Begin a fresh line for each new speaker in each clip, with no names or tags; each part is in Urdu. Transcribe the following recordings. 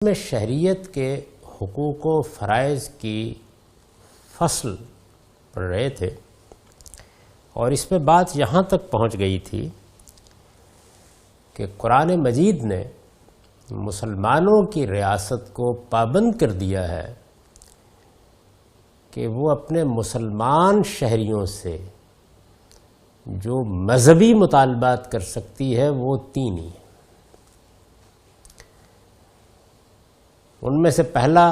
میں شہریت کے حقوق و فرائض کی فصل پڑھ رہے تھے اور اس میں بات یہاں تک پہنچ گئی تھی کہ قرآن مجید نے مسلمانوں کی ریاست کو پابند کر دیا ہے کہ وہ اپنے مسلمان شہریوں سے جو مذہبی مطالبات کر سکتی ہے وہ تین ہی ہیں۔ ان میں سے پہلا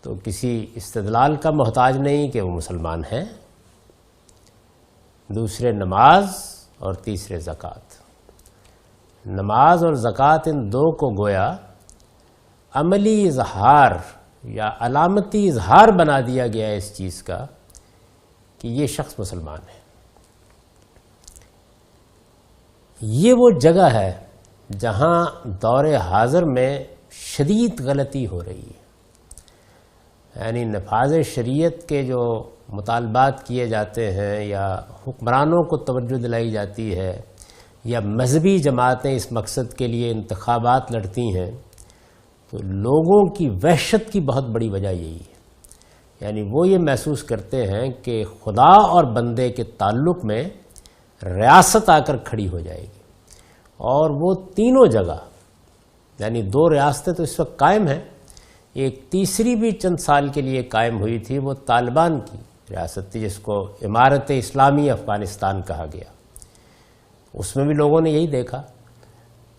تو کسی استدلال کا محتاج نہیں کہ وہ مسلمان ہیں، دوسرے نماز اور تیسرے زکوٰۃ۔ نماز اور زکوٰۃ ان دو کو گویا عملی اظہار یا علامتی اظہار بنا دیا گیا ہے اس چیز کا کہ یہ شخص مسلمان ہے۔ یہ وہ جگہ ہے جہاں دور حاضر میں شدید غلطی ہو رہی ہے، یعنی نفاذ شریعت کے جو مطالبات کیے جاتے ہیں یا حکمرانوں کو توجہ دلائی جاتی ہے یا مذہبی جماعتیں اس مقصد کے لیے انتخابات لڑتی ہیں، تو لوگوں کی وحشت کی بہت بڑی وجہ یہی ہے، یعنی وہ یہ محسوس کرتے ہیں کہ خدا اور بندے کے تعلق میں ریاست آ کر کھڑی ہو جائے گی، اور وہ تینوں جگہ یعنی دو ریاستیں تو اس وقت قائم ہیں، ایک تیسری بھی چند سال کے لیے قائم ہوئی تھی، وہ طالبان کی ریاست تھی جس کو امارت اسلامی افغانستان کہا گیا۔ اس میں بھی لوگوں نے یہی دیکھا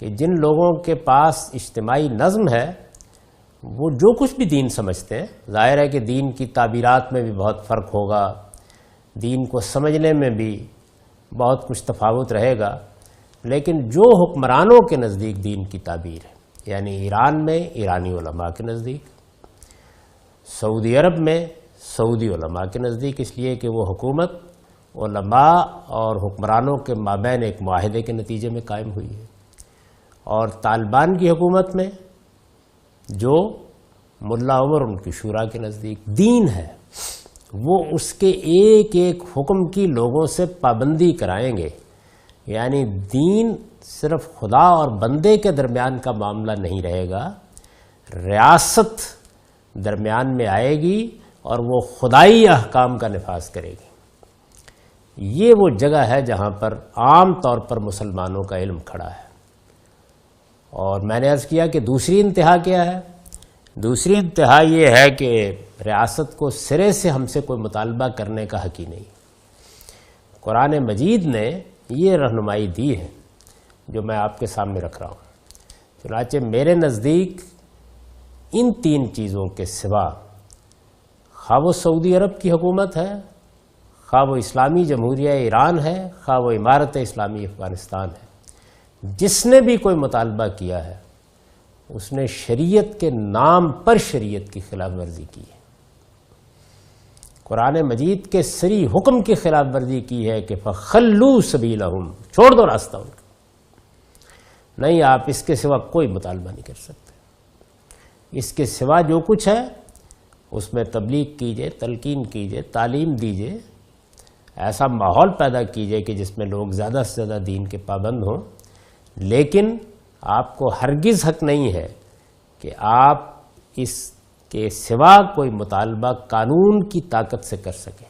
کہ جن لوگوں کے پاس اجتماعی نظم ہے وہ جو کچھ بھی دین سمجھتے ہیں، ظاہر ہے کہ دین کی تعبیرات میں بھی بہت فرق ہوگا، دین کو سمجھنے میں بھی بہت کچھ تفاوت رہے گا، لیکن جو حکمرانوں کے نزدیک دین کی تعبیر ہے، یعنی ایران میں ایرانی علماء کے نزدیک، سعودی عرب میں سعودی علماء کے نزدیک، اس لیے کہ وہ حکومت علماء اور حکمرانوں کے مابین ایک معاہدے کے نتیجے میں قائم ہوئی ہے، اور طالبان کی حکومت میں جو ملا عمر ان کی شورا کے نزدیک دین ہے، وہ اس کے ایک ایک حکم کی لوگوں سے پابندی کرائیں گے، یعنی دین صرف خدا اور بندے کے درمیان کا معاملہ نہیں رہے گا، ریاست درمیان میں آئے گی اور وہ خدائی احکام کا نفاذ کرے گی۔ یہ وہ جگہ ہے جہاں پر عام طور پر مسلمانوں کا علم کھڑا ہے، اور میں نے عرض کیا کہ دوسری انتہا کیا ہے؟ دوسری انتہا یہ ہے کہ ریاست کو سرے سے ہم سے کوئی مطالبہ کرنے کا حق ہی نہیں۔ قرآن مجید نے یہ رہنمائی دی ہے جو میں آپ کے سامنے رکھ رہا ہوں۔ چنانچہ میرے نزدیک ان تین چیزوں کے سوا، خواہ وہ سعودی عرب کی حکومت ہے، خواہ وہ اسلامی جمہوریہ ایران ہے، خواہ وہ امارت اسلامی افغانستان ہے، جس نے بھی کوئی مطالبہ کیا ہے اس نے شریعت کے نام پر شریعت کی خلاف ورزی کی ہے، قرآن مجید کے صریح حکم کی خلاف ورزی کی ہے کہ فَخَلُّوا سَبِيلَهُمْ، چھوڑ دو راستہ ان کا، نہیں آپ اس کے سوا کوئی مطالبہ نہیں کر سکتے۔ اس کے سوا جو کچھ ہے اس میں تبلیغ کیجئے، تلقین کیجئے، تعلیم دیجئے، ایسا ماحول پیدا کیجئے کہ جس میں لوگ زیادہ سے زیادہ دین کے پابند ہوں، لیکن آپ کو ہرگز حق نہیں ہے کہ آپ اس کے سوا کوئی مطالبہ قانون کی طاقت سے کر سکیں۔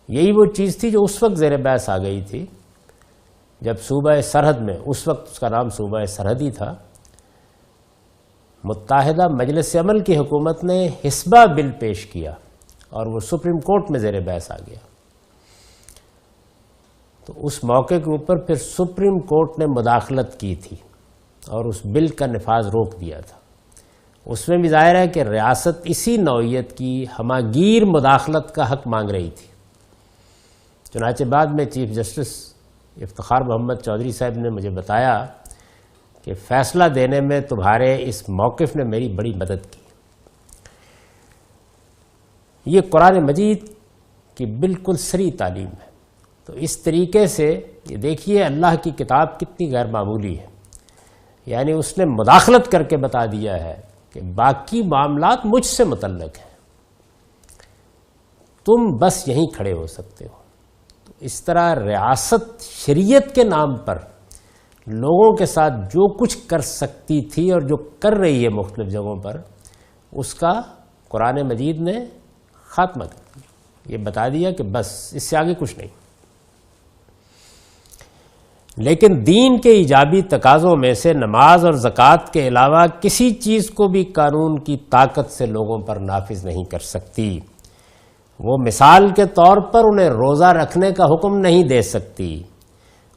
یہی وہ چیز تھی جو اس وقت زیر بحث آ گئی تھی جب صوبہ سرحد میں، اس وقت اس کا نام صوبہ سرحد ہی تھا، متحدہ مجلس عمل کی حکومت نے حسبہ بل پیش کیا اور وہ سپریم کورٹ میں زیر بحث آ گیا۔ تو اس موقع کے اوپر پھر سپریم کورٹ نے مداخلت کی تھی اور اس بل کا نفاذ روک دیا تھا۔ اس میں بھی ظاہر ہے کہ ریاست اسی نوعیت کی ہماگیر مداخلت کا حق مانگ رہی تھی۔ چنانچہ بعد میں چیف جسٹس افتخار محمد چودھری صاحب نے مجھے بتایا کہ فیصلہ دینے میں تمہارے اس موقف نے میری بڑی مدد کی۔ یہ قرآن مجید کی بالکل صریح تعلیم ہے۔ تو اس طریقے سے یہ دیکھیے اللہ کی کتاب کتنی غیر معمولی ہے، یعنی اس نے مداخلت کر کے بتا دیا ہے کہ باقی معاملات مجھ سے متعلق ہیں، تم بس یہیں کھڑے ہو سکتے ہو۔ تو اس طرح ریاست شریعت کے نام پر لوگوں کے ساتھ جو کچھ کر سکتی تھی اور جو کر رہی ہے مختلف جگہوں پر، اس کا قرآن مجید نے خاتمہ کر دیا۔ یہ بتا دیا کہ بس اس سے آگے کچھ نہیں۔ لیکن دین کے ایجابی تقاضوں میں سے نماز اور زکوٰۃ کے علاوہ کسی چیز کو بھی قانون کی طاقت سے لوگوں پر نافذ نہیں کر سکتی۔ وہ مثال کے طور پر انہیں روزہ رکھنے کا حکم نہیں دے سکتی۔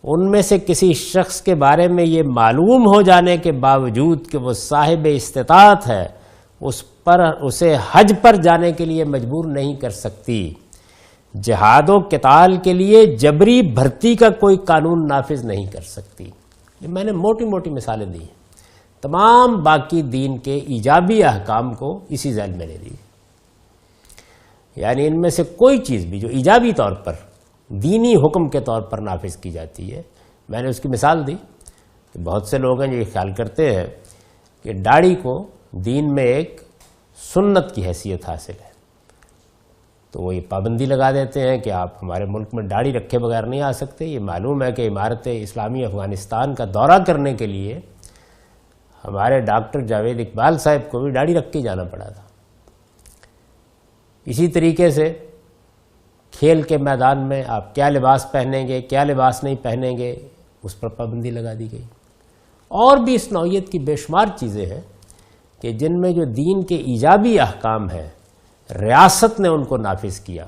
ان میں سے کسی شخص کے بارے میں یہ معلوم ہو جانے کے باوجود کہ وہ صاحب استطاعت ہے، اسے حج پر جانے کے لیے مجبور نہیں کر سکتی۔ جہاد و قتال کے لیے جبری بھرتی کا کوئی قانون نافذ نہیں کر سکتی۔ یہ میں نے موٹی موٹی مثالیں دی، تمام باقی دین کے ایجابی احکام کو اسی ذیل میں لے دی۔ یعنی ان میں سے کوئی چیز بھی جو ایجابی طور پر دینی حکم کے طور پر نافذ کی جاتی ہے، میں نے اس کی مثال دی کہ بہت سے لوگ ہیں جو یہ خیال کرتے ہیں کہ داڑھی کو دین میں ایک سنت کی حیثیت حاصل ہے، تو وہ یہ پابندی لگا دیتے ہیں کہ آپ ہمارے ملک میں داڑھی رکھے بغیر نہیں آ سکتے۔ یہ معلوم ہے کہ عمارت اسلامی افغانستان کا دورہ کرنے کے لیے ہمارے ڈاکٹر جاوید اقبال صاحب کو بھی داڑھی رکھ کے جانا پڑا تھا۔ اسی طریقے سے کھیل کے میدان میں آپ کیا لباس پہنیں گے، کیا لباس نہیں پہنیں گے، اس پر پابندی لگا دی گئی۔ اور بھی اس نوعیت کی بے شمار چیزیں ہیں کہ جن میں جو دین کے ایجابی احکام ہیں، ریاست نے ان کو نافذ کیا،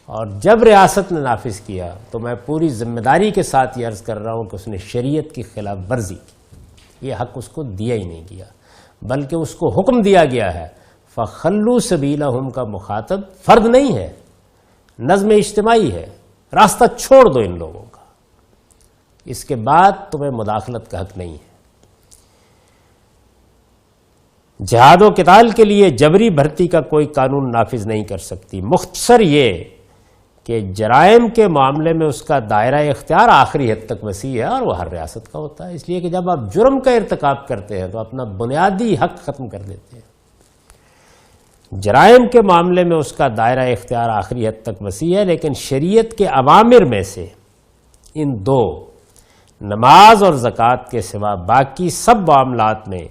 اور جب ریاست نے نافذ کیا تو میں پوری ذمہ داری کے ساتھ یہ عرض کر رہا ہوں کہ اس نے شریعت کی خلاف ورزی کی۔ یہ حق اس کو دیا ہی نہیں گیا، بلکہ اس کو حکم دیا گیا ہے فَخَلُّوا سَبِيلَهُمْ کا مخاطب فرد نہیں ہے، نظم اجتماعی ہے، راستہ چھوڑ دو ان لوگوں کا، اس کے بعد تمہیں مداخلت کا حق نہیں ہے۔ جہاد و قتال کے لیے جبری بھرتی کا کوئی قانون نافذ نہیں کر سکتی۔ مختصر یہ کہ جرائم کے معاملے میں اس کا دائرہ اختیار آخری حد تک وسیع ہے اور وہ ہر ریاست کا ہوتا ہے، اس لیے کہ جب آپ جرم کا ارتکاب کرتے ہیں تو اپنا بنیادی حق ختم کر دیتے ہیں۔ جرائم کے معاملے میں اس کا دائرہ اختیار آخری حد تک وسیع ہے، لیکن شریعت کے اوامر میں سے ان دو نماز اور زکوٰۃ کے سوا باقی سب معاملات میں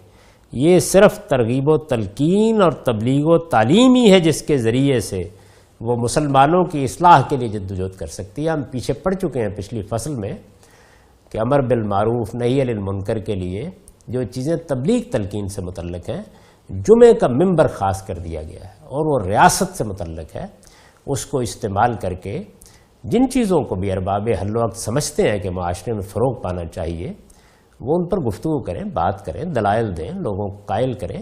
یہ صرف ترغیب و تلقین اور تبلیغ و تعلیم ہی ہے جس کے ذریعے سے وہ مسلمانوں کی اصلاح کے لیے جدوجہد کر سکتی ہے۔ ہم پیچھے پڑ چکے ہیں پچھلی فصل میں کہ امر بالمعروف نہی عن المنکر کے لیے جو چیزیں تبلیغ تلقین سے متعلق ہیں، جمعے کا ممبر خاص کر دیا گیا ہے اور وہ ریاست سے متعلق ہے۔ اس کو استعمال کر کے جن چیزوں کو بھی ارباب حل و عقد سمجھتے ہیں کہ معاشرے میں فروغ پانا چاہیے، وہ ان پر گفتگو کریں، بات کریں، دلائل دیں، لوگوں کو قائل کریں،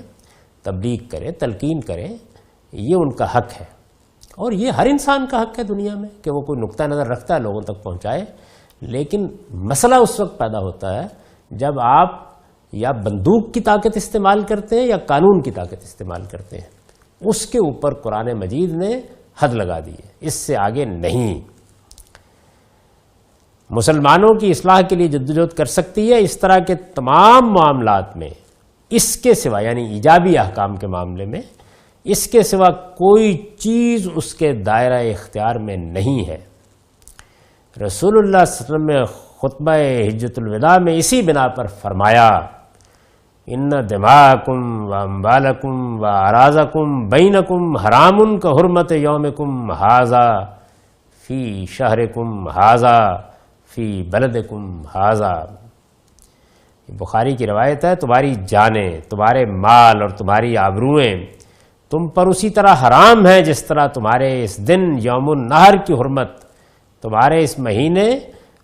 تبلیغ کریں، تلقین کریں۔ یہ ان کا حق ہے، اور یہ ہر انسان کا حق ہے دنیا میں کہ وہ کوئی نقطہ نظر رکھتا ہے لوگوں تک پہنچائے۔ لیکن مسئلہ اس وقت پیدا ہوتا ہے جب آپ یا بندوق کی طاقت استعمال کرتے ہیں یا قانون کی طاقت استعمال کرتے ہیں۔ اس کے اوپر قرآن مجید نے حد لگا دی ہے، اس سے آگے نہیں۔ مسلمانوں کی اصلاح کے لیے جدوجہد کر سکتی ہے اس طرح کے تمام معاملات میں، اس کے سوا یعنی ایجابی احکام کے معاملے میں اس کے سوا کوئی چیز اس کے دائرہ اختیار میں نہیں ہے۔ رسول اللہ صلی اللہ علیہ وسلم نے خطبہ حجۃ الوداع میں اسی بنا پر فرمایا ان دماءکم و اموالکم و اعراضکم بینکم حرام کحرمت یومکم ھذا فی شہرکم ھذا فی بلدکم ھذا۔ بخاری کی روایت ہے، تمہاری جانیں، تمہارے مال اور تمہاری آبروئیں تم پر اسی طرح حرام ہیں جس طرح تمہارے اس دن یوم النحر کی حرمت تمہارے اس مہینے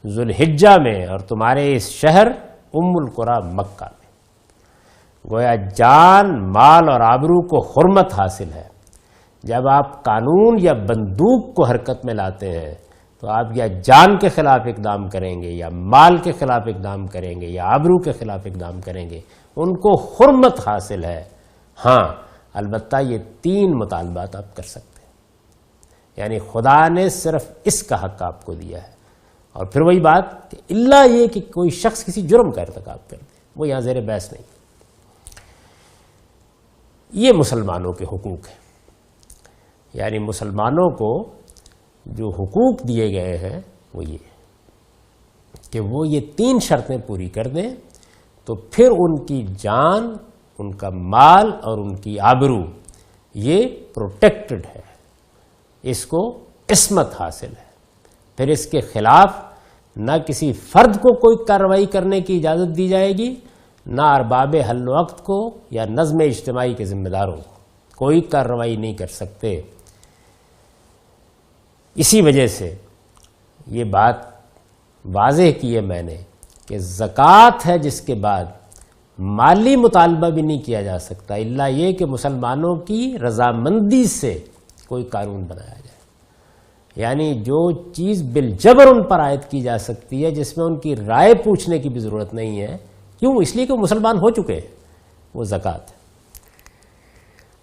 ذوالحجہ میں اور تمہارے اس شہر ام القریٰ مکہ میں۔ گویا جان، مال اور آبرو کو حرمت حاصل ہے۔ جب آپ قانون یا بندوق کو حرکت میں لاتے ہیں تو آپ یا جان کے خلاف اقدام کریں گے یا مال کے خلاف اقدام کریں گے یا آبرو کے خلاف اقدام کریں گے، ان کو حرمت حاصل ہے۔ ہاں البتہ یہ تین مطالبات آپ کر سکتے ہیں، یعنی خدا نے صرف اس کا حق آپ کو دیا ہے۔ اور پھر وہی بات کہ الا یہ کہ کوئی شخص کسی جرم کا ارتکاب کر دے، وہ یہاں زیر بحث نہیں۔ یہ مسلمانوں کے حقوق ہیں، یعنی مسلمانوں کو جو حقوق دیے گئے ہیں وہ یہ کہ وہ یہ 3 شرطیں پوری کر دیں تو پھر ان کی جان، ان کا مال اور ان کی آبرو یہ پروٹیکٹڈ ہے، اس کو عصمت حاصل ہے. پھر اس کے خلاف نہ کسی فرد کو کوئی کارروائی کرنے کی اجازت دی جائے گی، نہ ارباب حل وقت کو یا نظم اجتماعی کے ذمہ داروں کو کوئی کارروائی نہیں کر سکتے. اسی وجہ سے یہ بات واضح کی ہے میں نے کہ زکوٰۃ ہے جس کے بعد مالی مطالبہ بھی نہیں کیا جا سکتا الا یہ کہ مسلمانوں کی رضامندی سے کوئی قانون بنایا جائے. یعنی جو چیز بالجبر ان پر عائد کی جا سکتی ہے، جس میں ان کی رائے پوچھنے کی بھی ضرورت نہیں ہے، کیوں؟ اس لیے کہ وہ مسلمان ہو چکے ہیں، وہ زکوٰۃ ہے.